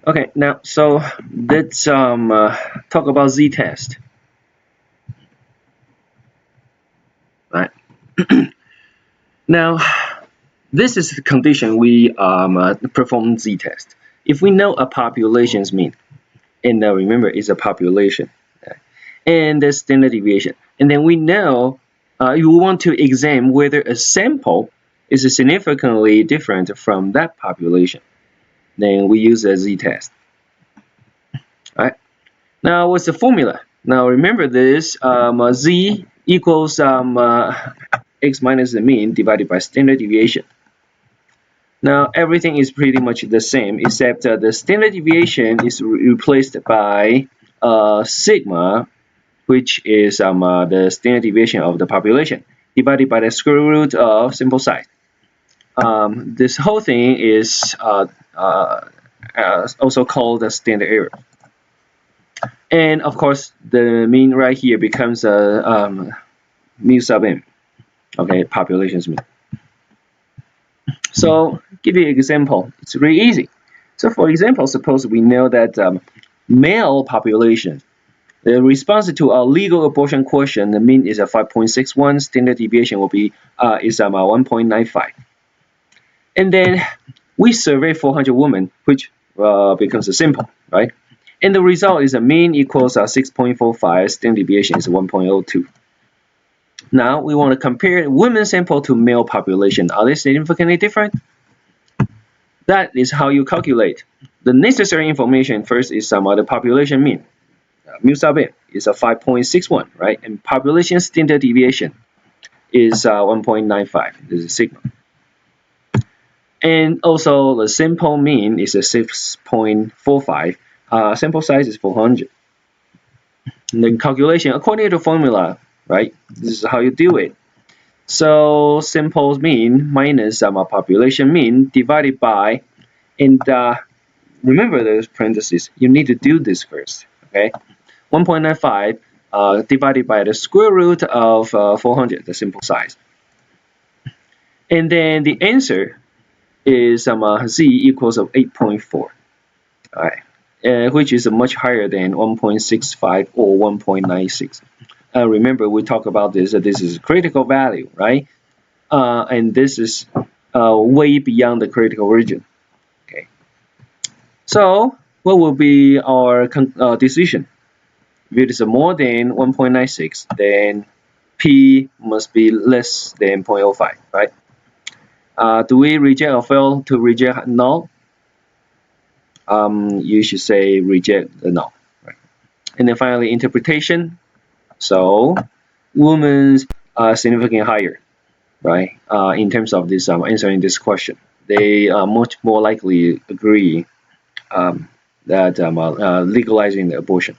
Okay, now so let's talk about z-test. Right. Now, this is the condition we perform z-test. If we know a population's mean, and remember it's a population, and the standard deviation, and then we know you want to examine whether a sample is significantly different from that population, then we use a z-test. Right. Now, what's the formula? Now, remember this, z equals x minus the mean divided by standard deviation. Now, everything is pretty much the same, except the standard deviation is replaced by sigma, which is the standard deviation of the population, divided by the square root of sample size. This whole thing is also called the standard error. And of course, the mean right here becomes a mu sub m, okay, population's mean. So, give you an example. It's really easy. So, for example, suppose we know that male population, the response to our legal abortion question, the mean is a 5.61, standard deviation will be 1.95. And then we survey 400 women, which becomes a simple, right? And the result is a mean equals 6.45, standard deviation is 1.02. Now we want to compare women sample to male population. Are they significantly different? That is how you calculate. The necessary information first is some other population mean. Mu sub m is a 5.61, right? And population standard deviation is 1.95. This is sigma. And also the sample mean is a 6.45. Sample size is 400. And then calculation according to formula, right? This is how you do it. So sample mean minus population mean divided by, and remember those parentheses. You need to do this first, okay? 1.95 divided by the square root of 400, the sample size. And then the answer is z equals of 8.4, all right, which is much higher than 1.65 or 1.96. Remember, we talked about this. This is critical value, right? And this is way beyond the critical region. Okay. So, what will be our decision? If it is more than 1.96, then P must be less than 0.05, right? Do we reject or fail to reject null? You should say reject the null, right? And then finally, interpretation. So, women's are significantly higher, right? In terms of this answering this question, they are much more likely agree that legalizing the abortion.